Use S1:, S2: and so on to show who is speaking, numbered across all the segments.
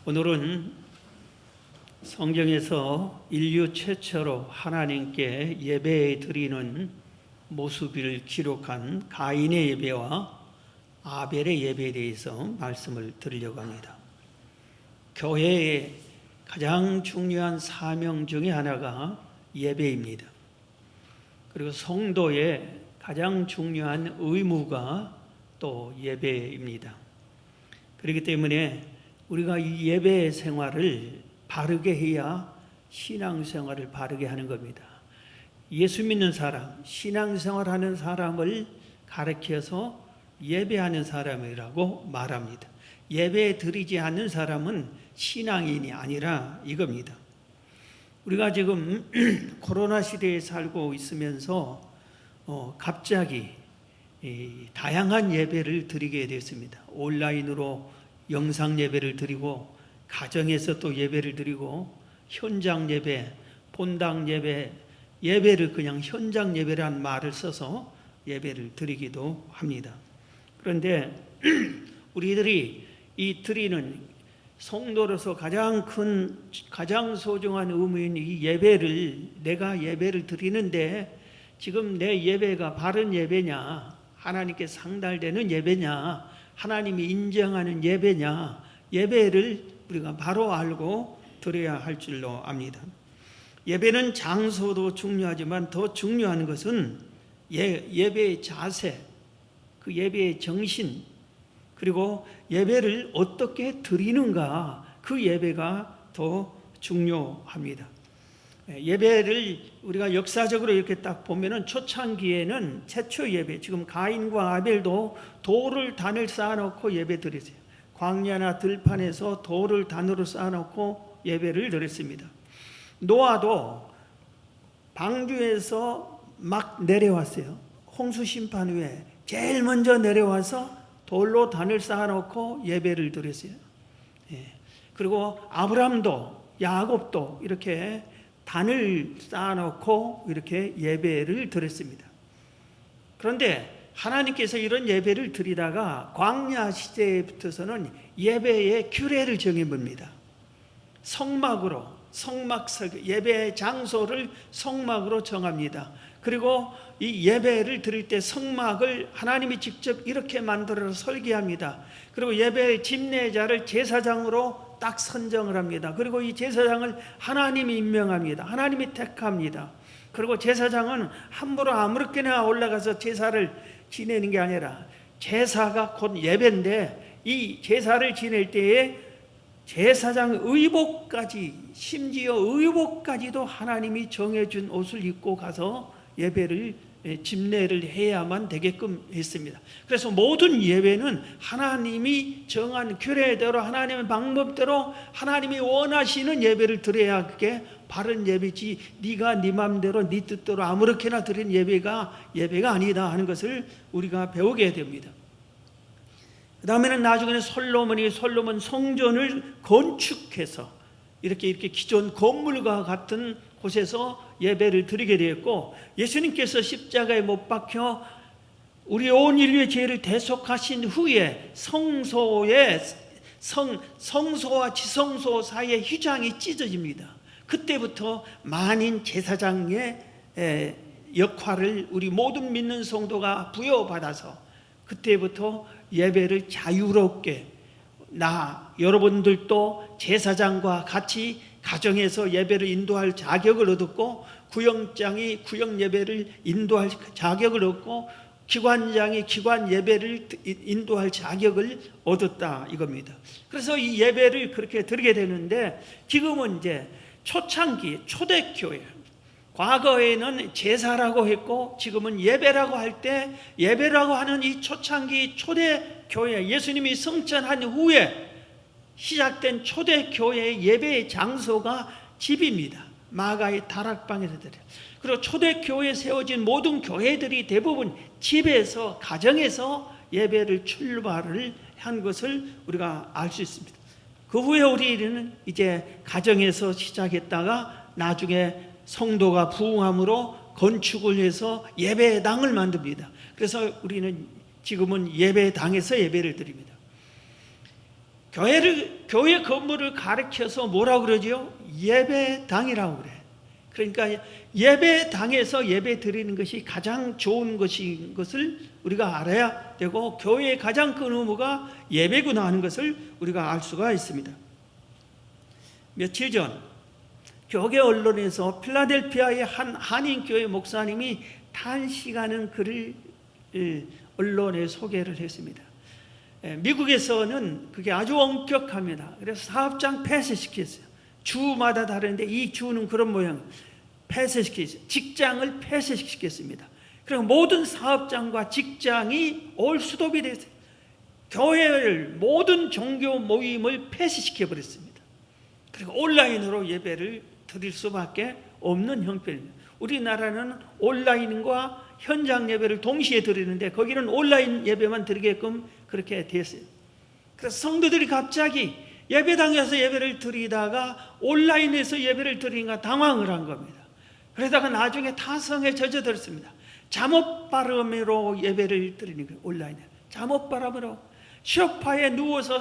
S1: 오늘은 성경에서 인류 최초로 하나님께 예배 드리는 모습을 기록한 가인의 예배와 아벨의 예배에 대해서 말씀을 드리려고 합니다. 교회의 가장 중요한 사명 중에 하나가 예배입니다. 그리고 성도의 가장 중요한 의무가 또 예배입니다. 그렇기 때문에 우리가 이 예배 생활을 바르게 해야 신앙생활을 바르게 하는 겁니다. 예수 믿는 사람, 신앙생활하는 사람을 가르쳐서 예배하는 사람이라고 말합니다. 예배 드리지 않는 사람은 신앙인이 아니라 이겁니다. 우리가 지금 코로나 시대에 살고 있으면서 갑자기 다양한 예배를 드리게 됐습니다. 온라인으로 영상 예배를 드리고, 가정에서 또 예배를 드리고, 현장 예배, 본당 예배, 예배를 그냥 현장 예배라는 말을 써서 예배를 드리기도 합니다. 그런데 우리들이 이 드리는 성도로서 가장 소중한 의무인 이 예배를, 내가 예배를 드리는데 지금 내 예배가 바른 예배냐, 하나님께 상달되는 예배냐, 하나님이 인정하는 예배냐, 예배를 우리가 바로 알고 드려야 할 줄로 압니다. 예배는 장소도 중요하지만 더 중요한 것은 예배의 자세, 그 예배의 정신, 그리고 예배를 어떻게 드리는가, 그 예배가 더 중요합니다. 예배를 우리가 역사적으로 이렇게 딱 보면은 초창기에는 최초 예배, 지금 가인과 아벨도 돌을 단을 쌓아놓고 예배 드렸어요. 광야나 들판에서 돌을 단으로 쌓아놓고 예배를 드렸습니다. 노아도 방주에서 막 내려왔어요. 홍수 심판 후에 제일 먼저 내려와서 돌로 단을 쌓아놓고 예배를 드렸어요. 그리고 아브람도, 야곱도 이렇게 단을 쌓아놓고 이렇게 예배를 드렸습니다. 그런데 하나님께서 이런 예배를 드리다가 광야 시대부터서는 예배의 규례를 정해봅니다. 성막으로, 예배 장소를 성막으로 정합니다. 그리고 이 예배를 드릴 때 성막을 하나님이 직접 이렇게 만들어서 설계합니다. 그리고 예배의 집례자를 제사장으로 딱 선정을 합니다. 그리고 이 제사장을 하나님이 임명합니다. 하나님이 택합니다. 그리고 제사장은 함부로 아무렇게나 올라가서 제사를 지내는 게 아니라, 제사가 곧 예배인데 이 제사를 지낼 때에 제사장 의복까지, 심지어 의복까지도 하나님이 정해준 옷을 입고 가서 예배를, 집례를 해야만 되게끔 했습니다. 그래서 모든 예배는 하나님이 정한 규례대로, 하나님의 방법대로 하나님이 원하시는 예배를 드려야 그게 바른 예배지, 네가 네 마음대로 네 뜻대로 아무렇게나 드린 예배가 아니다 하는 것을 우리가 배우게 됩니다. 그 다음에는 나중에는 솔로몬 성전을 건축해서 이렇게 기존 건물과 같은 곳에서 예배를 드리게 되었고, 예수님께서 십자가에 못 박혀 우리 온 인류의 죄를 대속하신 후에 성소와 지성소 사이에 휘장이 찢어집니다. 그때부터 만인 제사장의 역할을 우리 모든 믿는 성도가 부여받아서 그때부터 예배를 자유롭게, 여러분들도 제사장과 같이 가정에서 예배를 인도할 자격을 얻었고, 구역장이 구역 예배를 인도할 자격을 얻고, 기관장이 기관 예배를 인도할 자격을 얻었다 이겁니다. 그래서 이 예배를 그렇게 드리게 되는데, 지금은 이제 초창기 초대교회, 과거에는 제사라고 했고 지금은 예배라고 할 때, 예배라고 하는 이 초창기 초대교회, 예수님이 성천한 후에 시작된 초대교회의 예배의 장소가 집입니다. 마가의 다락방에서 드려요. 그리고 초대교회에 세워진 모든 교회들이 대부분 집에서, 가정에서 예배를 출발을 한 것을 우리가 알 수 있습니다. 그 후에 우리는 이제 가정에서 시작했다가 나중에 성도가 부흥함으로 건축을 해서 예배당을 만듭니다. 그래서 우리는 지금은 예배당에서 예배를 드립니다. 교회 건물을 가리켜서 뭐라고 그러죠? 예배당이라고 그래. 그러니까 예배당에서 예배 드리는 것이 가장 좋은 것인 것을 우리가 알아야 되고, 교회의 가장 큰 의무가 예배구나 하는 것을 우리가 알 수가 있습니다. 며칠 전 교계 언론에서 필라델피아의 한 한인교회 목사님이 단시간은 글을 언론에 소개를 했습니다. 미국에서는 그게 아주 엄격합니다. 그래서 사업장 폐쇄시켰어요. 주마다 다른데 이 주는 그런 모양, 폐쇄시켰어요. 직장을 폐쇄시켰습니다. 그리고 모든 사업장과 직장이 올 수도비 됐어요. 교회를, 모든 종교 모임을 폐쇄시켜 버렸습니다. 그리고 온라인으로 예배를 드릴 수밖에 없는 형편입니다. 우리나라는 온라인과 현장 예배를 동시에 드리는데 거기는 온라인 예배만 드리게끔 그렇게 됐어요. 그래서 성도들이 갑자기 예배당에서 예배를 드리다가 온라인에서 예배를 드리니까 당황을 한 겁니다. 그러다가 나중에 타성에 젖어들었습니다. 잠옷 바람으로 예배를 드리는 거예요. 온라인에 잠옷 바람으로 소파에 누워서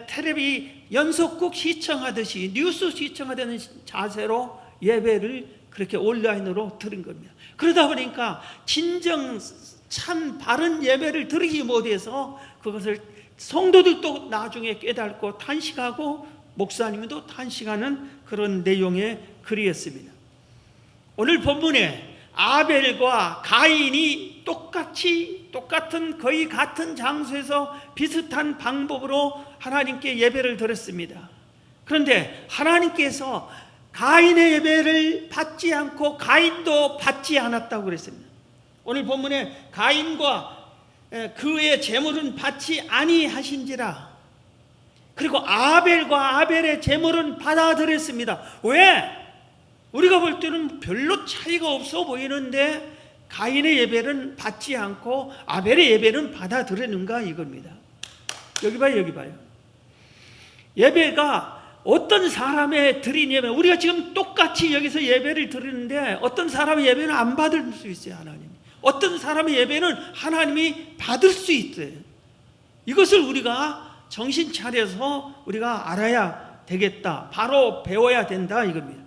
S1: 텔레비 연속극 시청하듯이, 뉴스 시청하는 자세로 예배를 그렇게 온라인으로 드린 겁니다. 그러다 보니까 진정 참 바른 예배를 드리지 못해서 그것을 성도들도 나중에 깨닫고 탄식하고 목사님도 탄식하는 그런 내용의 글이었습니다. 오늘 본문에 아벨과 가인이 똑같은 거의 같은 장소에서 비슷한 방법으로 하나님께 예배를 드렸습니다. 그런데 하나님께서 가인의 예배를 받지 않고 가인도 받지 않았다고 그랬습니다. 오늘 본문에 가인과 그의 제물은 받지 아니하신지라, 그리고 아벨과 아벨의 제물은 받아들였습니다. 왜? 우리가 볼 때는 별로 차이가 없어 보이는데 가인의 예배는 받지 않고 아벨의 예배는 받아들였는가 이겁니다. 여기 봐요. 예배가 어떤 사람의 드린 예배, 우리가 지금 똑같이 여기서 예배를 드리는데 어떤 사람의 예배는 안 받을 수 있어요. 하나님. 어떤 사람의 예배는 하나님이 받을 수 있어요. 이것을 우리가 정신 차려서 우리가 알아야 되겠다. 바로 배워야 된다 이겁니다.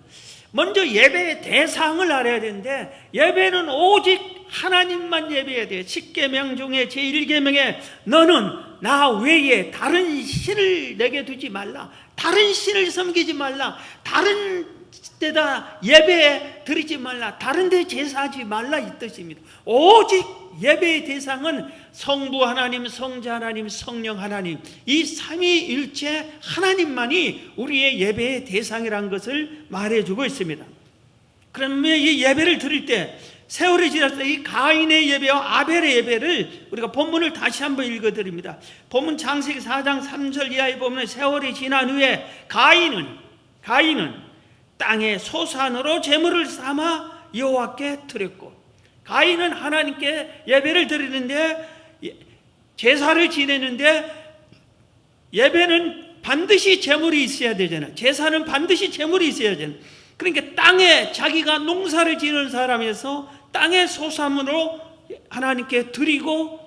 S1: 먼저 예배의 대상을 알아야 되는데, 예배는 오직 하나님만 예배해야 돼요. 10계명 중에 제1계명에 너는 나 외에 다른 신을 내게 두지 말라, 다른 신을 섬기지 말라, 다른 데다 예배 드리지 말라, 다른 데 제사하지 말라 이 뜻입니다. 오직 예배의 대상은 성부 하나님, 성자 하나님, 성령 하나님, 이 삼위일체 하나님만이 우리의 예배의 대상이라는 것을 말해주고 있습니다. 그러면 이 예배를 드릴 때 세월이 지났을 때 이 가인의 예배와 아벨의 예배를 우리가 본문을 다시 한번 읽어드립니다. 본문 창세기 4장 3절 이하에 보면 세월이 지난 후에 가인은 땅의 소산으로 제물을 삼아 여호와께 드렸고, 가인은 하나님께 예배를 드리는데, 제사를 지내는데 예배는 반드시 제물이 있어야 되잖아요. 제사는 반드시 제물이 있어야 되잖아요. 그러니까 땅에 자기가 농사를 지는 사람에서 땅의 소산으로 하나님께 드리고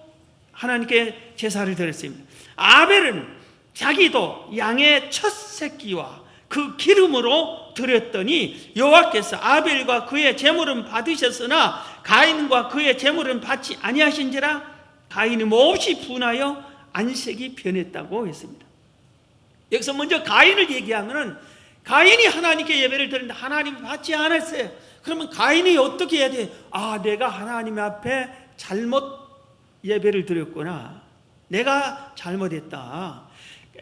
S1: 하나님께 제사를 드렸습니다. 아벨은 자기도 양의 첫 새끼와 그 기름으로 드렸더니 여호와께서 아벨과 그의 제물은 받으셨으나 가인과 그의 제물은 받지 아니하신지라, 가인이 몹시 분하여 안색이 변했다고 했습니다. 여기서 먼저 가인을 얘기하면, 가인이 하나님께 예배를 드리는데 하나님이 받지 않았어요. 그러면 가인이 어떻게 해야 돼? 내가 하나님 앞에 잘못 예배를 드렸구나, 내가 잘못했다.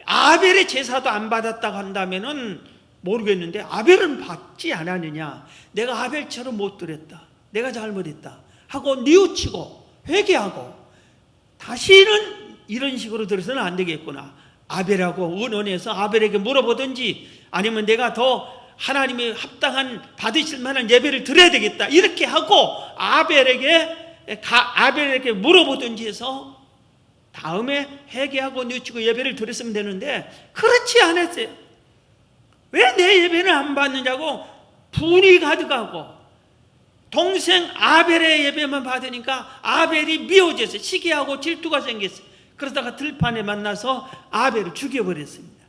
S1: 아벨의 제사도 안 받았다고 한다면은 모르겠는데 아벨은 받지 않았느냐, 내가 아벨처럼 못 드렸다, 내가 잘못했다 하고 뉘우치고 회개하고 다시는 이런 식으로 들어서는 안 되겠구나, 아벨하고 의논해서 아벨에게 물어보든지 아니면 내가 더 하나님이 합당한 받으실 만한 예배를 드려야 되겠다 이렇게 하고 아벨에게 물어보든지 해서 다음에 회개하고 뉘우치고 예배를 드렸으면 되는데 그렇지 않았어요. 왜 내 예배는 안 받느냐고 분이 가득하고, 동생 아벨의 예배만 받으니까 아벨이 미워져서 시기하고 질투가 생겼어요. 그러다가 들판에 만나서 아벨을 죽여버렸습니다.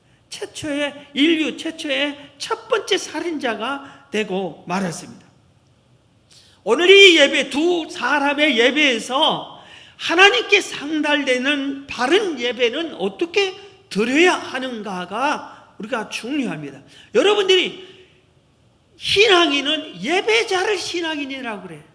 S1: 인류 최초의 첫 번째 살인자가 되고 말았습니다. 오늘 이 예배, 두 사람의 예배에서 하나님께 상달되는 바른 예배는 어떻게 드려야 하는가가 우리가 중요합니다. 여러분들이 신앙인은 예배자를 신앙인이라고 그래요.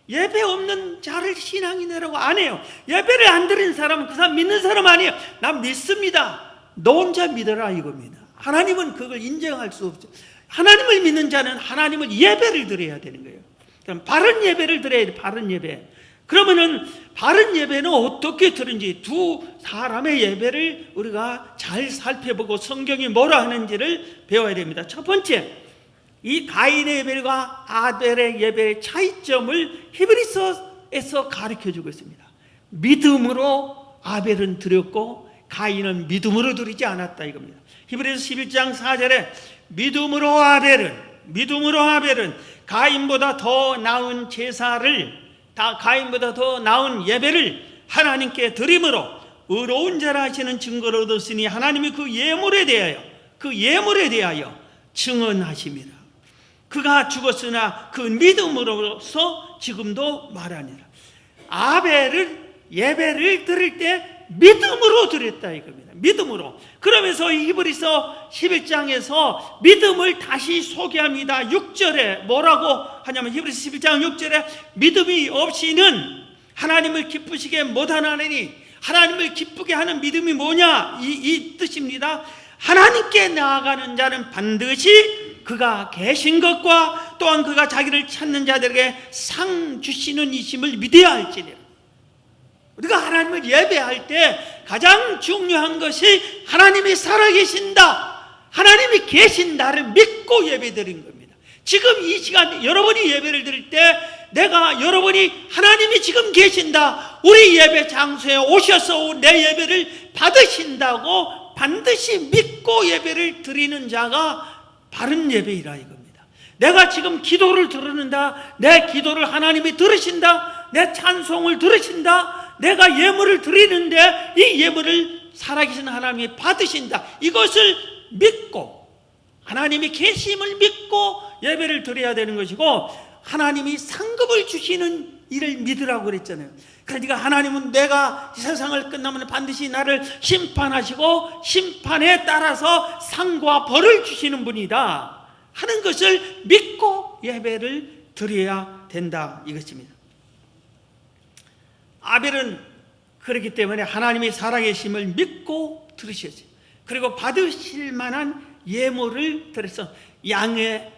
S1: 예배 없는 자를 신앙인이라고 안 해요. 예배를 안 드리는 사람은 그 사람 믿는 사람 아니에요. 난 믿습니다. 너 혼자 믿어라 이겁니다. 하나님은 그걸 인정할 수 없죠. 하나님을 믿는 자는 하나님을 예배를 드려야 되는 거예요. 그럼 바른 예배를 드려야 돼. 바른 예배. 그러면은 바른 예배는 어떻게 드는지 두 사람의 예배를 우리가 잘 살펴보고 성경이 뭐라 하는지를 배워야 됩니다. 첫 번째, 이 가인의 예배와 아벨의 예배의 차이점을 히브리서에서 가르쳐주고 있습니다. 믿음으로 아벨은 드렸고 가인은 믿음으로 드리지 않았다 이겁니다. 히브리서 11장 4절에 믿음으로 아벨은 가인보다 더 나은 제사를 가인보다 더 나은 예배를 하나님께 드림으로 의로운 자라 하시는 증거를 얻었으니 하나님이 그 예물에 대하여 증언하십니다. 그가 죽었으나 그 믿음으로서 지금도 말하니라. 아벨은 예배를 드릴 때 믿음으로 드렸다 이겁니다. 믿음으로. 그러면서 히브리서 11장에서 믿음을 다시 소개합니다. 6절에 뭐라고 하냐면 히브리서 11장 6절에 믿음이 없이는 하나님을 기쁘시게 못하나니, 하나님을 기쁘게 하는 믿음이 뭐냐 이 뜻입니다. 하나님께 나아가는 자는 반드시 그가 계신 것과 또한 그가 자기를 찾는 자들에게 상 주시는 이심을 믿어야 할지니라. 우리가 하나님을 예배할 때 가장 중요한 것이 하나님이 살아계신다, 하나님이 계신 나를 믿고 예배드린 겁니다. 지금 이 시간 여러분이 예배를 드릴 때 여러분이 하나님이 지금 계신다, 우리 예배 장소에 오셔서 내 예배를 받으신다고 반드시 믿고 예배를 드리는 자가 바른 예배이라 이겁니다. 내가 지금 기도를 들으는다, 내 기도를 하나님이 들으신다, 내 찬송을 들으신다, 내가 예물을 드리는데 이 예물을 살아계신 하나님이 받으신다, 이것을 믿고 하나님이 계심을 믿고 예배를 드려야 되는 것이고, 하나님이 상급을 주시는 일을 믿으라고 그랬잖아요. 그러니까 하나님은 내가 이 세상을 끝나면 반드시 나를 심판하시고 심판에 따라서 상과 벌을 주시는 분이다 하는 것을 믿고 예배를 드려야 된다 이것입니다. 아벨은 그렇기 때문에 하나님이 살아계심을 믿고 들으셨어요. 그리고 받으실 만한 예물을 드려서 양의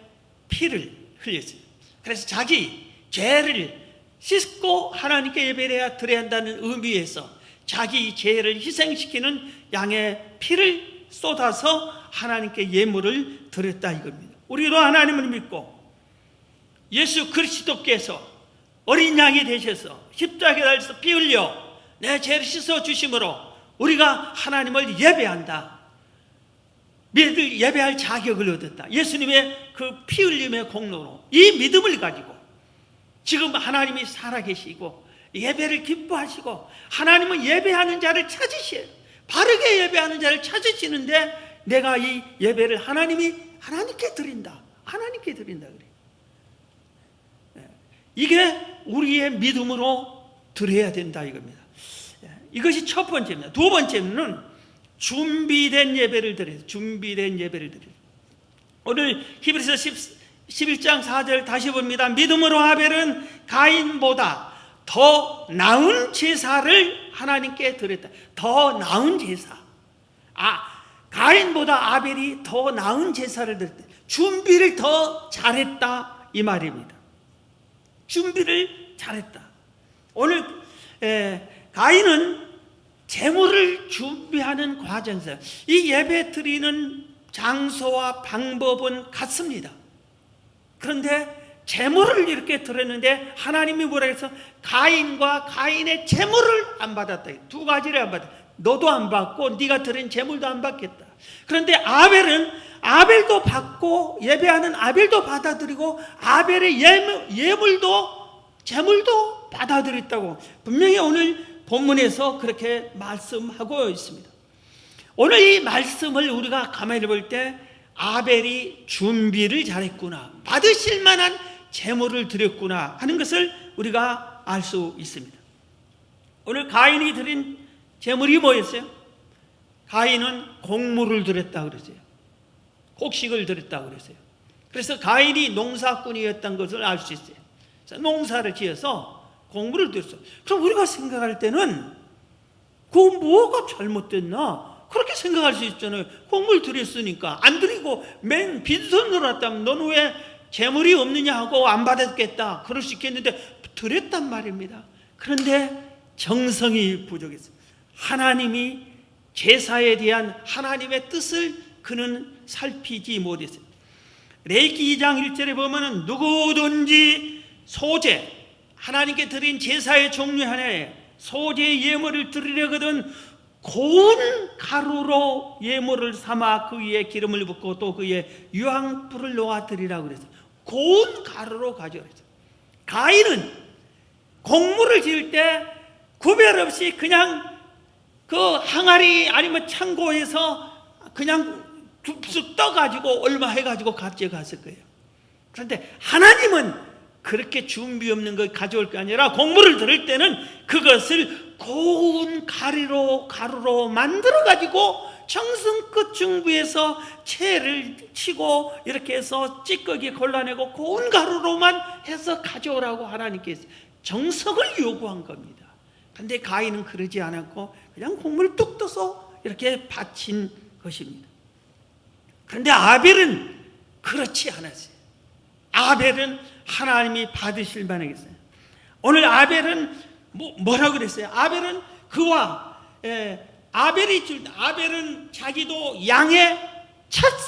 S1: 피를 흘렸어요. 그래서 자기 죄를 씻고 하나님께 예배를 드려야 한다는 의미에서 자기 죄를 희생시키는 양의 피를 쏟아서 하나님께 예물을 드렸다 이겁니다. 우리도 하나님을 믿고 예수 그리스도께서 어린 양이 되셔서 십자가에 달려서 피 흘려 내 죄를 씻어 주심으로 우리가 하나님을 예배한다, 예배할 자격을 얻었다. 예수님의 그 피 흘림의 공로로 이 믿음을 가지고 지금 하나님이 살아계시고 예배를 기뻐하시고 하나님은 예배하는 자를 찾으셔요. 바르게 예배하는 자를 찾으시는데 내가 이 예배를 하나님께 드린다, 하나님께 드린다 그래. 이게 우리의 믿음으로 드려야 된다 이겁니다. 이것이 첫 번째입니다. 두 번째는 준비된 예배를 드려요. 준비된 예배를 드려요. 오늘 히브리서 11장 4절 다시 봅니다. 믿음으로 아벨은 가인보다 더 나은 제사를 하나님께 드렸다. 더 나은 제사. 가인보다 아벨이 더 나은 제사를 드렸다. 준비를 더 잘했다 이 말입니다. 준비를 잘했다. 오늘 가인은 제물을 준비하는 과정에서 이 예배 드리는 장소와 방법은 같습니다. 그런데 제물을 이렇게 드렸는데 하나님이 뭐라 해서 가인과 가인의 제물을 안 받았다. 두 가지를 안 받았다. 너도 안 받고 네가 드린 제물도 안 받겠다. 그런데 아벨은 아벨도 받고 예배하는 아벨도 받아들이고 아벨의 예물도 제물도 받아들였다고 분명히 오늘 본문에서 그렇게 말씀하고 있습니다. 오늘 이 말씀을 우리가 가만히 볼 때 아벨이 준비를 잘했구나, 받으실 만한 제물을 드렸구나 하는 것을 우리가 알 수 있습니다. 오늘 가인이 드린 제물이 뭐였어요? 가인은 곡물을 드렸다고 그랬어요. 곡식을 드렸다고 그랬어요. 그래서 가인이 농사꾼이었던 것을 알 수 있어요. 농사를 지어서 곡물을 드렸어요. 그럼 우리가 생각할 때는 그 뭐가 잘못됐나? 그렇게 생각할 수 있잖아요. 곡물 드렸으니까. 안 드리고 맨 빈손으로 왔다면 너는 왜 재물이 없느냐 하고 안 받았겠다, 그럴 수 있겠는데 드렸단 말입니다. 그런데 정성이 부족했어요. 하나님이 제사에 대한 하나님의 뜻을 그는 살피지 못했어요. 레위기 2장 1절에 보면 누구든지 소제, 하나님께 드린 제사의 종류 하나에 소제의 예물을 드리려거든 고운 가루로 예물을 삼아 그 위에 기름을 붓고 또 그 위에 유황불을 놓아 드리라고 그랬어요. 고운 가루로 가져오라 했어요. 가인은 곡물을 지을 때 구별 없이 그냥 그 항아리 아니면 창고에서 그냥 쑥 떠가지고 얼마 해가지고 가져갔을 거예요. 그런데 하나님은 그렇게 준비 없는 걸 가져올 게 아니라 곡물을 들을 때는 그것을 고운 가루로 만들어 가지고 정성껏 준비해서 채를 치고 이렇게 해서 찌꺼기 골라내고 고운 가루로만 해서 가져오라고 하나님께서 정성을 요구한 겁니다. 그런데 가인은 그러지 않았고 그냥 곡물 뚝 떠서 이렇게 바친 것입니다. 그런데 아벨은 그렇지 않았어요. 아벨은 하나님이 받으실 만하겠어요. 오늘 아벨은 뭐라고 그랬어요? 아벨은 아벨은 자기도 양의 첫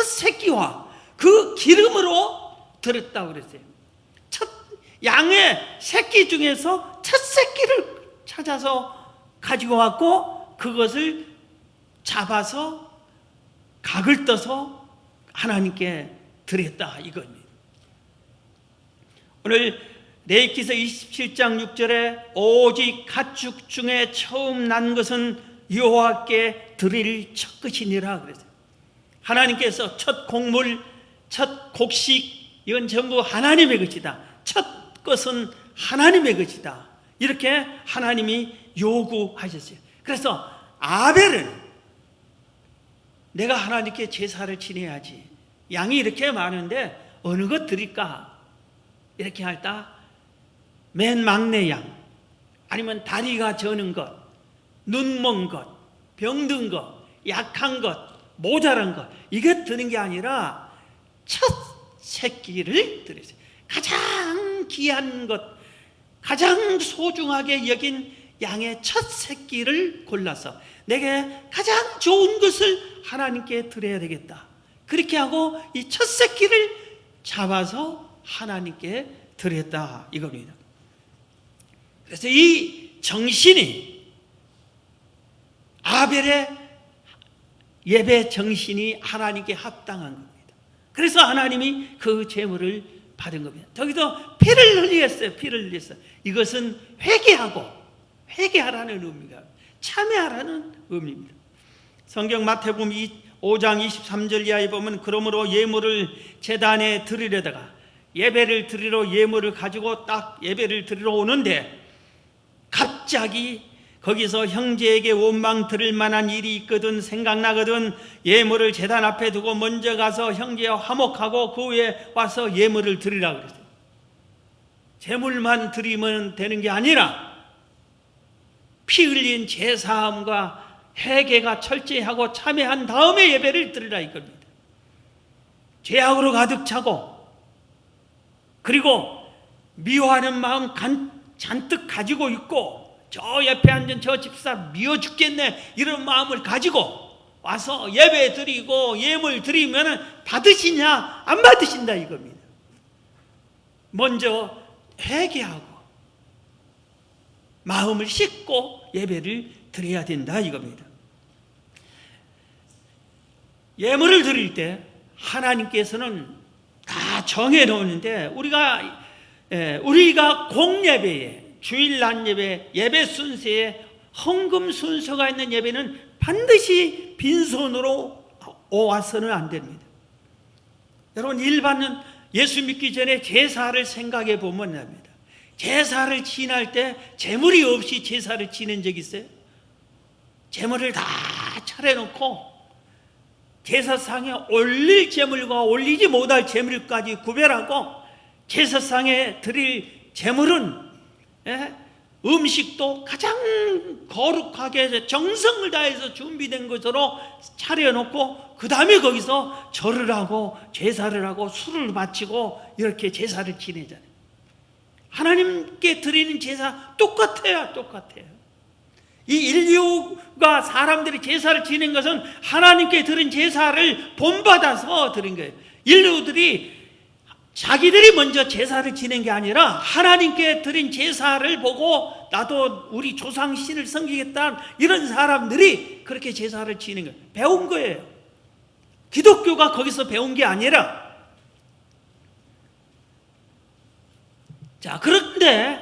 S1: 새끼와 그 기름으로 드렸다고 그랬어요. 양의 새끼 중에서 첫 새끼를 찾아서 가지고 왔고 그것을 잡아서 각을 떠서 하나님께 드렸다 이겁니다. 오늘 레위기서 27장 6절에 오직 가축 중에 처음 난 것은 여호와께 드릴 첫 것이니라 그랬어요. 하나님께서 첫 곡물, 첫 곡식 이건 전부 하나님의 것이다. 첫 것은 하나님의 것이다. 이렇게 하나님이 요구하셨어요. 그래서 아벨은 내가 하나님께 제사를 지내야지, 양이 이렇게 많은데 어느 것 드릴까? 이렇게 할다 맨 막내 양, 아니면 다리가 저는 것, 눈먼 것, 병든 것, 약한 것, 모자란 것, 이게 드는 게 아니라 첫 새끼를 드렸어요. 가장 귀한 것, 가장 소중하게 여긴 양의 첫 새끼를 골라서 내게 가장 좋은 것을 하나님께 드려야 되겠다. 그렇게 하고 이 첫 새끼를 잡아서 하나님께 드렸다 이겁니다. 그래서 이 정신이 아벨의 예배 정신이 하나님께 합당한 겁니다. 그래서 하나님이 그 제물을 받은 겁니다. 저기서 피를 흘렸어요. 피를 흘렸어요. 이것은 회개하라는 의미가, 참회하라는 의미입니다. 성경 마태복음 5장 23절 이하에 보면 그러므로 예물을 제단에 드리려다가 예배를 드리러 예물을 가지고 딱 예배를 드리러 오는데 갑자기 거기서 형제에게 원망 들을 만한 일이 있거든 생각나거든 예물을 제단 앞에 두고 먼저 가서 형제와 화목하고 그 후에 와서 예물을 드리라 그랬어요. 제물만 드리면 되는 게 아니라 피 흘린 제사함과 회개가 철저히 하고 참회한 다음에 예배를 드리라 이겁니다. 죄악으로 가득 차고 그리고 미워하는 마음 잔뜩 가지고 있고 저 옆에 앉은 저 집사 미워 죽겠네 이런 마음을 가지고 와서 예배 드리고 예물 드리면 받으시냐 안 받으신다 이겁니다. 먼저 회개하고 마음을 씻고 예배를 드려야 된다 이겁니다. 예물을 드릴 때 하나님께서는 다 정해 놓는데 우리가 우리가 공예배에, 주일 낮 예배, 예배 순서에 헌금 순서가 있는 예배는 반드시 빈손으로 와서는 안 됩니다. 여러분, 일반은 예수 믿기 전에 제사를 생각해 보면 합니다. 제사를 지낼 때 제물이 없이 제사를 지낸 적 있어요? 제물을 다 차려놓고 제사상에 올릴 제물과 올리지 못할 제물까지 구별하고, 제사상에 드릴 제물은 음식도 가장 거룩하게 정성을 다해서 준비된 것으로 차려놓고, 그 다음에 거기서 절을 하고 제사를 하고 술을 마치고 이렇게 제사를 지내잖아요. 하나님께 드리는 제사 똑같아요. 이 인류가 사람들이 제사를 지낸 것은 하나님께 드린 제사를 본받아서 드린 거예요. 인류들이 자기들이 먼저 제사를 지낸 게 아니라 하나님께 드린 제사를 보고 나도 우리 조상 신을 섬기겠다, 이런 사람들이 그렇게 제사를 지낸 거예요. 배운 거예요. 기독교가 거기서 배운 게 아니라. 자, 그런데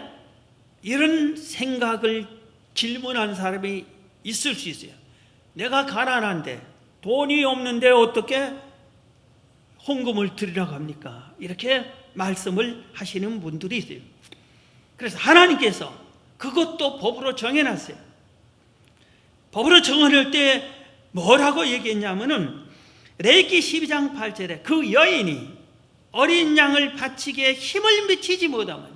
S1: 이런 생각을 질문하는 사람이 있을 수 있어요. 내가 가난한데, 돈이 없는데 어떻게 헌금을 드리라고 합니까? 이렇게 말씀을 하시는 분들이 있어요. 그래서 하나님께서 그것도 법으로 정해놨어요. 법으로 정해놓을 때 뭐라고 얘기했냐면은, 레위기 12장 8절에 그 여인이 어린 양을 바치기에 힘을 미치지 못하면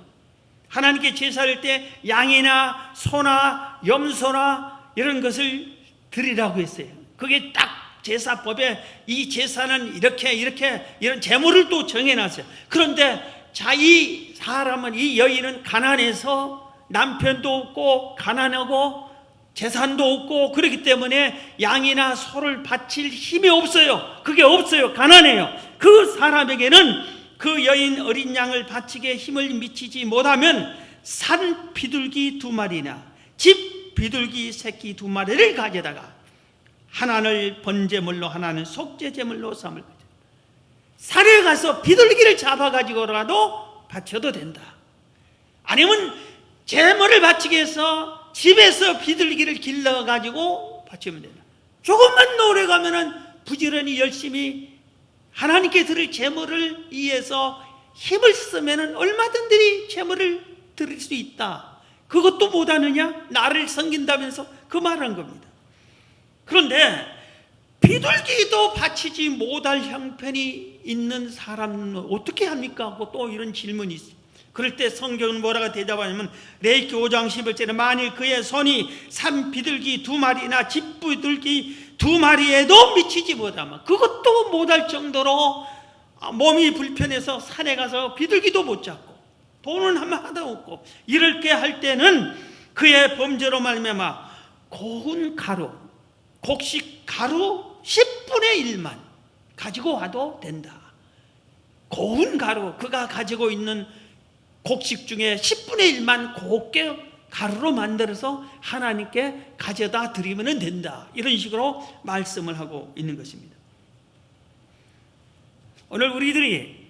S1: 하나님께 제사할 때 양이나 소나 염소나 이런 것을 드리라고 했어요. 그게 딱 제사법에 이 제사는 이렇게 이런 제물을 또 정해놨어요. 그런데 이 사람은, 이 여인은 가난해서 남편도 없고 가난하고 재산도 없고 그렇기 때문에 양이나 소를 바칠 힘이 없어요. 그게 없어요. 가난해요. 그 사람에게는 그 여인 어린 양을 바치기에 힘을 미치지 못하면 산 비둘기 2마리나 집 비둘기 새끼 2마리를 가져다가 하나는 번제물로 하나는 속죄제물로 삼을 거죠. 산에 가서 비둘기를 잡아가지고라도 바쳐도 된다. 아니면 제물을 바치기 위해서 집에서 비둘기를 길러가지고 바치면 된다. 조금만 오래 가면은 부지런히 열심히 하나님께 드릴 제물을 위해서 힘을 쓰면은 얼마든지 제물을 드릴 수 있다. 그것도 못하느냐? 나를 섬긴다면서 그 말한 겁니다. 그런데 비둘기도 바치지 못할 형편이 있는 사람은 어떻게 합니까? 하고 또 이런 질문이 있어요. 그럴 때 성경은 뭐라고 대답하냐면, 레위기 5장 11절에 만일 그의 손이 산 비둘기 2마리나 집 비둘기 2마리에도 미치지 못하면, 그것도 못할 정도로 몸이 불편해서 산에 가서 비둘기도 못 잡고 돈은 하나도 없고 이렇게 할 때는 그의 범죄로 말미암아 고운 가루, 곡식 가루 10분의 1만 가지고 와도 된다. 고운 가루, 그가 가지고 있는 곡식 중에 10분의 1만 곱게 가루로 만들어서 하나님께 가져다 드리면 된다. 이런 식으로 말씀을 하고 있는 것입니다. 오늘 우리들이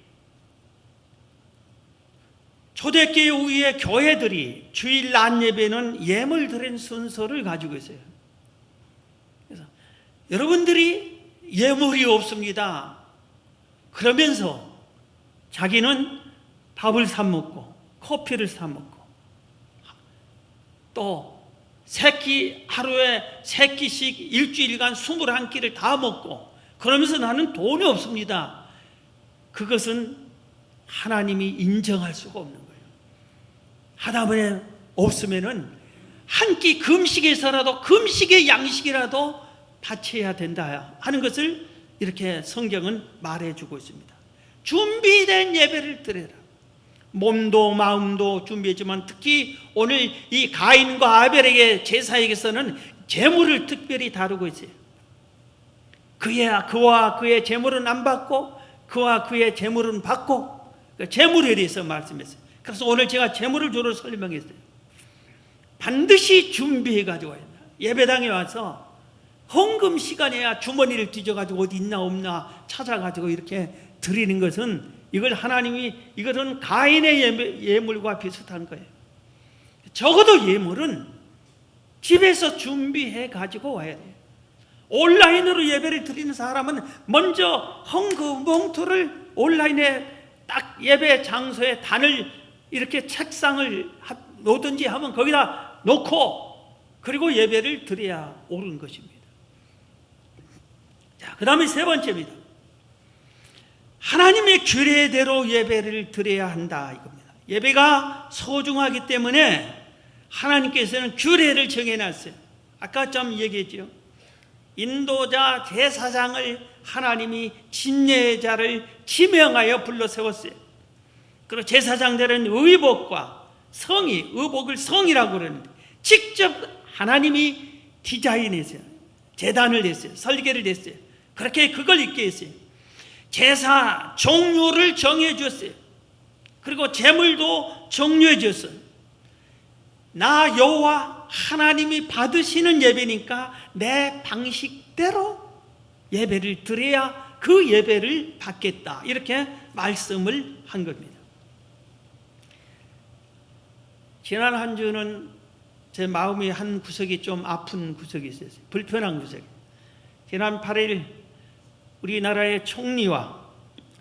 S1: 초대교회 이후의 교회들이 주일 낮 예배는 예물 드린 순서를 가지고 있어요. 그래서 여러분들이 예물이 없습니다. 그러면서 자기는 밥을 사 먹고 커피를 사 먹고 또 하루에 3끼씩 일주일간 21끼를 다 먹고 그러면서 나는 돈이 없습니다. 그것은 하나님이 인정할 수가 없는 거예요. 하나님에 없으면은 한 끼 금식에서라도, 금식의 양식이라도 바쳐야 된다 하는 것을 이렇게 성경은 말해주고 있습니다. 준비된 예배를 드려라. 몸도 마음도 준비했지만 특히 오늘 이 가인과 아벨에게 제사에게서는 제물을 특별히 다루고 있어요. 그와 그의 제물은 안 받고 그와 그의 제물은 받고, 제물에 대해서 말씀했어요. 그래서 오늘 제가 제물을 주로 설명했어요. 반드시 준비해 가지고 와야 된다. 예배당에 와서 헌금 시간에야 주머니를 뒤져가지고 어디 있나 없나 찾아가지고 이렇게 드리는 것은 이걸 하나님이 이것은 가인의 예물과 비슷한 거예요. 적어도 예물은 집에서 준비해 가지고 와야 돼요. 온라인으로 예배를 드리는 사람은 먼저 헌금봉투를 온라인에 딱 예배 장소에 단을 이렇게 책상을 놓든지 하면 거기다 놓고 그리고 예배를 드려야 옳은 것입니다. 자, 그 다음에 세 번째입니다. 하나님의 규례대로 예배를 드려야 한다 이겁니다. 예배가 소중하기 때문에 하나님께서는 규례를 정해놨어요. 아까 좀 얘기했죠. 인도자 제사장을 하나님이 진례자를 지명하여 불러 세웠어요. 그리고 제사장들은 의복과 성의, 의복을 성이라고 그러는데 직접 하나님이 디자인했어요. 제단을 냈어요. 설계를 냈어요. 그렇게 그걸 입게 했어요. 제사 종류를 정해 주었어요. 그리고 제물도 정료해 주었어요. 나 여호와 하나님이 받으시는 예배니까 내 방식대로 예배를 드려야 그 예배를 받겠다. 이렇게 말씀을 한 겁니다. 지난 한 주는 제 마음의 한 구석이 좀 아픈 구석이 있었어요. 불편한 구석이. 지난 8일 우리나라의 총리와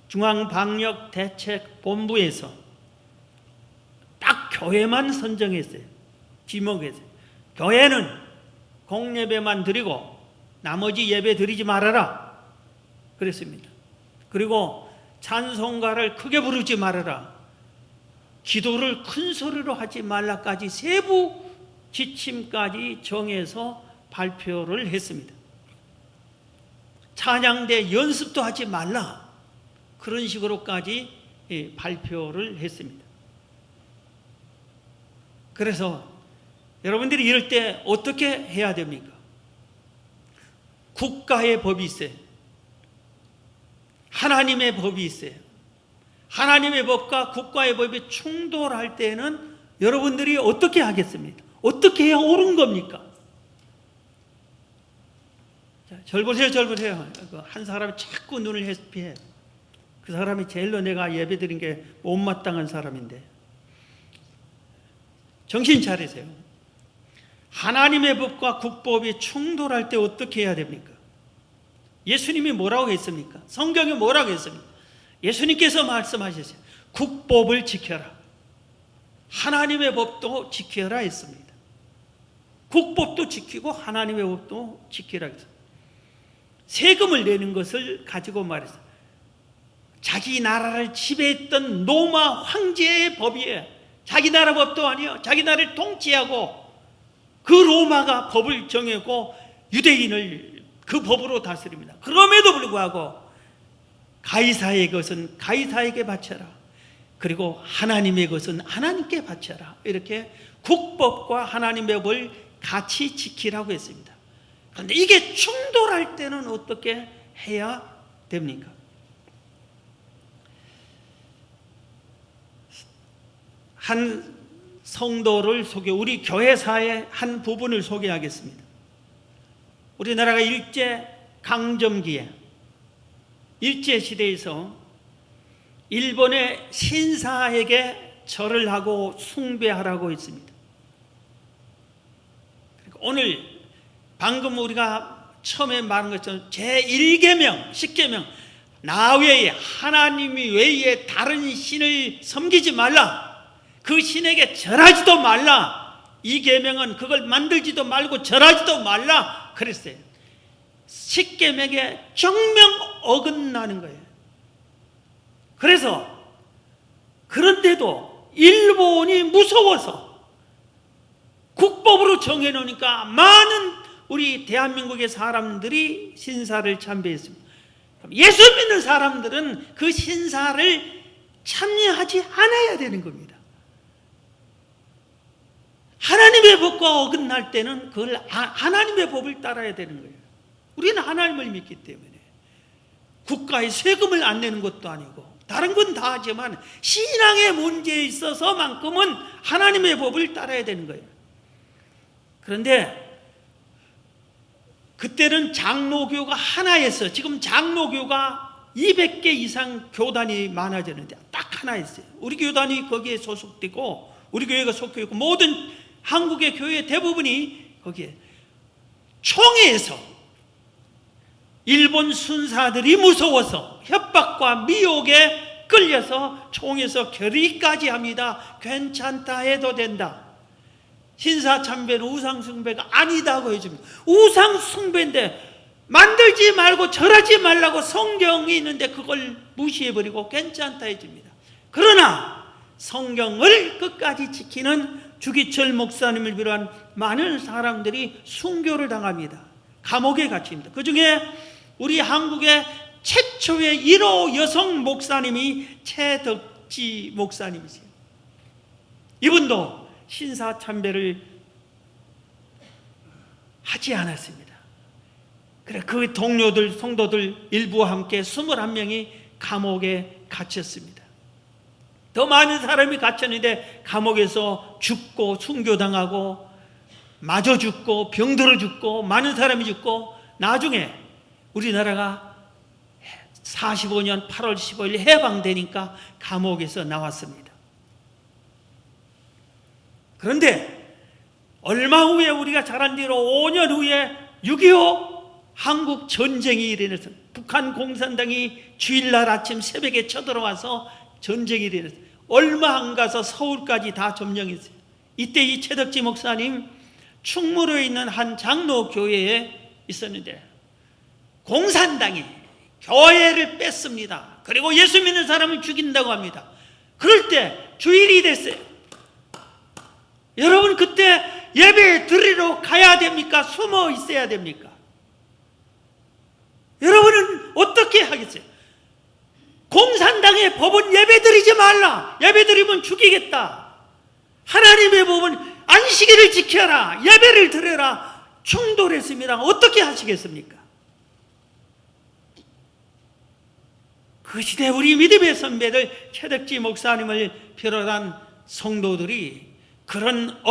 S1: 중앙방역대책본부에서 딱 교회만 선정했어요. 지목했어요. 교회는 공예배만 드리고 나머지 예배 드리지 말아라 그랬습니다. 그리고 찬송가를 크게 부르지 말아라, 기도를 큰 소리로 하지 말라까지 세부 지침까지 정해서 발표를 했습니다. 찬양대 연습도 하지 말라 그런 식으로까지 발표를 했습니다. 그래서 여러분들이 이럴 때 어떻게 해야 됩니까? 국가의 법이 있어요. 하나님의 법이 있어요. 하나님의 법과 국가의 법이 충돌할 때는 여러분들이 어떻게 하겠습니까? 어떻게 해야 옳은 겁니까? 자, 절 보세요. 한 사람이 자꾸 눈을 회피해. 그 사람이 제일로 내가 예배 드린 게 못마땅한 사람인데. 정신 차리세요. 하나님의 법과 국법이 충돌할 때 어떻게 해야 됩니까? 예수님이 뭐라고 했습니까? 성경이 뭐라고 했습니까? 예수님께서 말씀하셨어요. 국법을 지켜라. 하나님의 법도 지켜라 했습니다. 국법도 지키고 하나님의 법도 지키라 했습니다. 세금을 내는 것을 가지고 말했어요. 자기 나라를 지배했던 로마 황제의 법이에요. 자기 나라 법도 아니에요. 자기 나라를 통치하고 그 로마가 법을 정하고 유대인을 그 법으로 다스립니다. 그럼에도 불구하고 가이사의 것은 가이사에게 바쳐라. 그리고 하나님의 것은 하나님께 바쳐라. 이렇게 국법과 하나님의 법을 같이 지키라고 했습니다. 그런데 이게 충돌할 때는 어떻게 해야 됩니까? 한 성도를 우리 교회사의 한 부분을 소개하겠습니다. 우리나라가 일제 강점기에 일제시대에서 일본의 신사에게 절을 하고 숭배하라고 했습니다. 오늘 방금 우리가 처음에 말한 것처럼 제1계명, 10계명 나 외에 하나님 외에 다른 신을 섬기지 말라. 그 신에게 절하지도 말라. 이 계명은 그걸 만들지도 말고 절하지도 말라 그랬어요. 10계명에 정명 어긋나는 거예요. 그래서 그런데도 일본이 무서워서 국법으로 정해놓으니까 많은 우리 대한민국의 사람들이 신사를 참배했습니다. 예수 믿는 사람들은 그 신사를 참여하지 않아야 되는 겁니다. 하나님의 법과 어긋날 때는 그걸 하나님의 법을 따라야 되는 거예요. 우리는 하나님을 믿기 때문에 국가에 세금을 안 내는 것도 아니고 다른 건 다 하지만 신앙의 문제에 있어서만큼은 하나님의 법을 따라야 되는 거예요. 그런데 그때는 장로교가 하나였어요. 지금 장로교가 200개 이상 교단이 많아졌는데 딱 하나 있어요. 우리 교단이 거기에 소속되고 우리 교회가 속해 있고 모든 한국의 교회 대부분이 거기에 총회에서 일본 순사들이 무서워서 협박과 미혹에 끌려서 총회에서 결의까지 합니다. 괜찮다 해도 된다. 신사참배는 우상숭배가 아니다고 해줍니다. 우상숭배인데 만들지 말고 절하지 말라고 성경이 있는데 그걸 무시해버리고 괜찮다 해줍니다. 그러나 성경을 끝까지 지키는 주기철 목사님을 비롯한 많은 사람들이 순교를 당합니다. 감옥에 갇힙니다. 그 중에 우리 한국의 최초의 1호 여성 목사님이 최덕지 목사님이세요. 이분도 신사참배를 하지 않았습니다. 그래 그 동료들, 성도들 일부와 함께 21명이 감옥에 갇혔습니다. 더 많은 사람이 갇혔는데 감옥에서 죽고 순교당하고 마저 죽고 병들어 죽고 많은 사람이 죽고 나중에 우리나라가 45년 8월 15일 해방되니까 감옥에서 나왔습니다. 그런데 얼마 후에 우리가 잘 안 대로 5년 후에 6.25 한국 전쟁이 일어나서 북한 공산당이 주일날 아침 새벽에 쳐들어와서 전쟁이 일어났어요. 얼마 안 가서 서울까지 다 점령했어요. 이때 이 최덕지 목사님 충무로에 있는 한 장로교회에 있었는데 공산당이 교회를 뺐습니다. 그리고 예수 믿는 사람을 죽인다고 합니다. 그럴 때 주일이 됐어요. 여러분 그때 예배 드리러 가야 됩니까? 숨어 있어야 됩니까? 여러분은 어떻게 하겠어요? 공산당의 법은 예배 드리지 말라. 예배 드리면 죽이겠다. 하나님의 법은 안식일을 지켜라. 예배를 드려라. 충돌했습니다. 어떻게 하시겠습니까? 그 시대 우리 믿음의 선배들 최덕지 목사님을 비롯한 성도들이 그런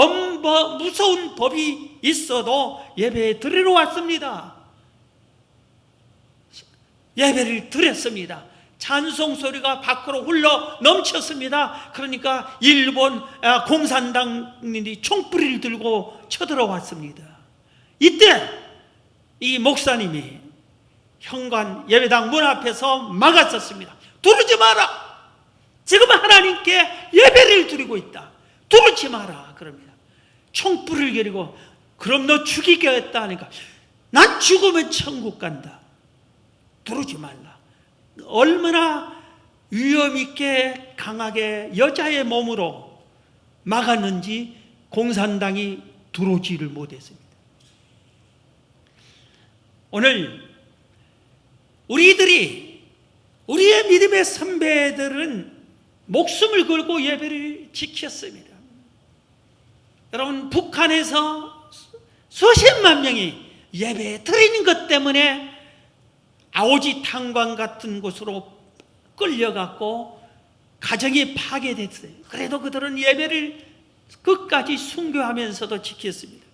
S1: 무서운 법이 있어도 예배 드리러 왔습니다. 예배를 드렸습니다. 찬송 소리가 밖으로 흘러 넘쳤습니다. 그러니까 일본 공산당인이 총뿌리를 들고 쳐들어왔습니다. 이때 이 목사님이 현관 예배당 문 앞에서 막았었습니다. 두르지 마라. 지금 하나님께 예배를 드리고 있다. 두르지 마라. 그럽니다. 총불을 겨리고 그럼 너 죽이겠다 하니까 난 죽으면 천국 간다. 두르지 말라. 얼마나 위험 있게 강하게 여자의 몸으로 막았는지 공산당이 들어오지를 못했습니다. 오늘 우리의 믿음의 선배들은 목숨을 걸고 예배를 지켰습니다. 여러분 북한에서 수십만 명이 예배 드리는 것 때문에 아오지 탄광 같은 곳으로 끌려갔고 가정이 파괴됐어요. 그래도 그들은 예배를 끝까지 순교하면서도 지켰습니다.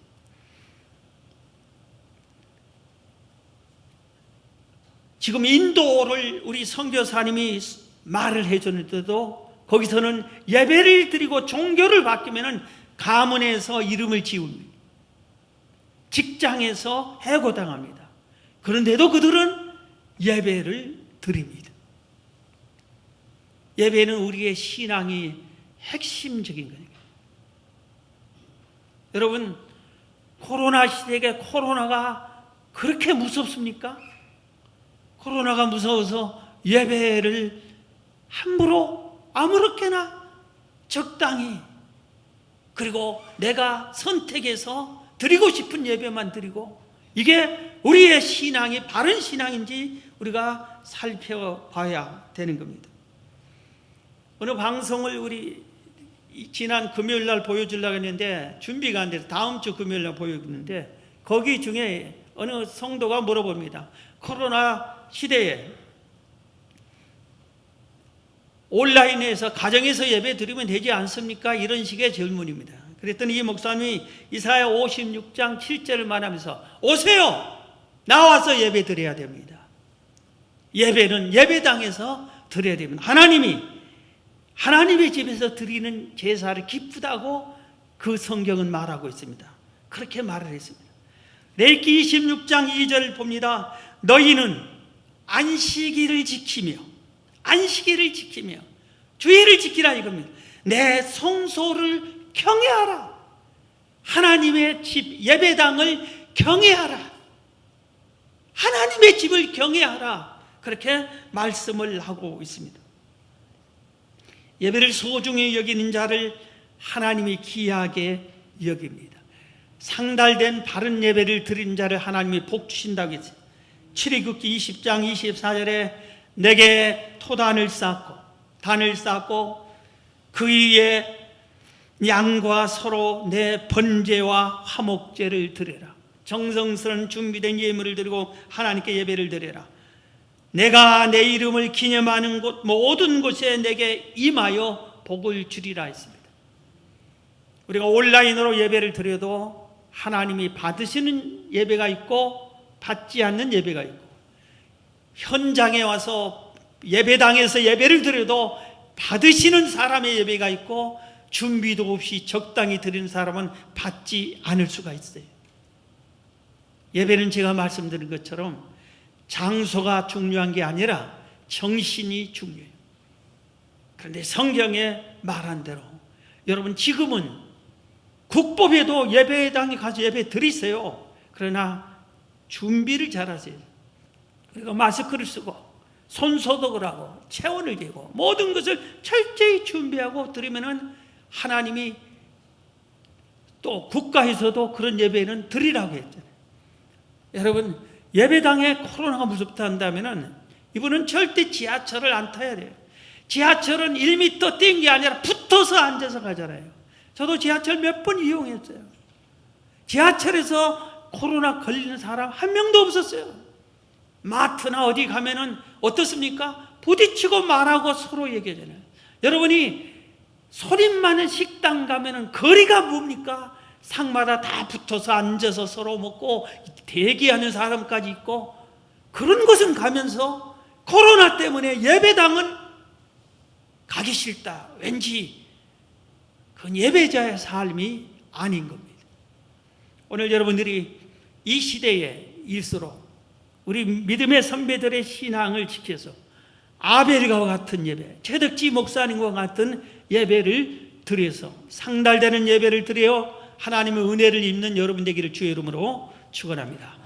S1: 지금 인도를 우리 선교사님이 말을 해줬는데도 거기서는 예배를 드리고 종교를 바뀌면 가문에서 이름을 지웁니다. 직장에서 해고당합니다. 그런데도 그들은 예배를 드립니다. 예배는 우리의 신앙이 핵심적인 거니까. 여러분 코로나 시대에 코로나가 그렇게 무섭습니까? 코로나가 무서워서 예배를 함부로 아무렇게나 적당히 그리고 내가 선택해서 드리고 싶은 예배만 드리고 이게 우리의 신앙이 바른 신앙인지 우리가 살펴봐야 되는 겁니다. 오늘 방송을 우리 지난 금요일 날 보여주려고 했는데 준비가 안 돼서 다음 주 금요일 날 보여주는데 거기 중에 어느 성도가 물어봅니다. 코로나 시대에 온라인에서 가정에서 예배 드리면 되지 않습니까? 이런 식의 질문입니다. 그랬더니 이 목사님이 이사야 56장 7절을 말하면서 오세요! 나와서 예배 드려야 됩니다. 예배는 예배당에서 드려야 됩니다. 하나님이 하나님의 집에서 드리는 제사를 기쁘다고 그 성경은 말하고 있습니다. 그렇게 말을 했습니다. 레위기 26장 2절을 봅니다. 너희는 안식일을 지키며 주일을 지키라 이겁니다. 내 성소를 경외하라. 하나님의 집 예배당을 경외하라. 하나님의 집을 경외하라. 그렇게 말씀을 하고 있습니다. 예배를 소중히 여기는 자를 하나님이 귀하게 여깁니다. 상달된 바른 예배를 드린 자를 하나님이 복 주신다고 했어요. 출애굽기 20장 24절에 내게 토단을 쌓고 그 위에 양과 서로 내 번제와 화목제를 드려라. 정성스러운 준비된 예물을 드리고 하나님께 예배를 드려라. 내가 내 이름을 기념하는 곳 모든 곳에 내게 임하여 복을 주리라 했습니다. 우리가 온라인으로 예배를 드려도 하나님이 받으시는 예배가 있고 받지 않는 예배가 있고, 현장에 와서 예배당에서 예배를 드려도 받으시는 사람의 예배가 있고 준비도 없이 적당히 드리는 사람은 받지 않을 수가 있어요. 예배는 제가 말씀드린 것처럼 장소가 중요한 게 아니라 정신이 중요해요. 그런데 성경에 말한 대로 여러분 지금은 국법에도 예배당에 가서 예배 드리세요. 그러나 준비를 잘하세요. 그리고 마스크를 쓰고 손소독을 하고 체온을 재고 모든 것을 철저히 준비하고 드리면은 하나님이 또 국가에서도 그런 예배는 드리라고 했잖아요. 여러분 예배당에 코로나가 무섭다 한다면은 이분은 절대 지하철을 안 타야 돼요. 지하철은 1m 뛴 게 아니라 붙어서 앉아서 가잖아요. 저도 지하철 몇 번 이용했어요. 지하철에서 코로나 걸리는 사람 한 명도 없었어요. 마트나 어디 가면은 어떻습니까? 부딪히고 말하고 서로 얘기하잖아요. 여러분이 손님 많은 식당 가면은 거리가 뭡니까? 상마다 다 붙어서 앉아서 서로 먹고 대기하는 사람까지 있고, 그런 곳은 가면서 코로나 때문에 예배당은 가기 싫다. 왠지 그건 예배자의 삶이 아닌 겁니다. 오늘 여러분들이 이 시대에 일수록 우리 믿음의 선배들의 신앙을 지켜서 아벨과 같은 예배, 최덕지 목사님과 같은 예배를 드려서 상달되는 예배를 드려 하나님의 은혜를 입는 여러분 되기를 주의 이름으로 축원합니다.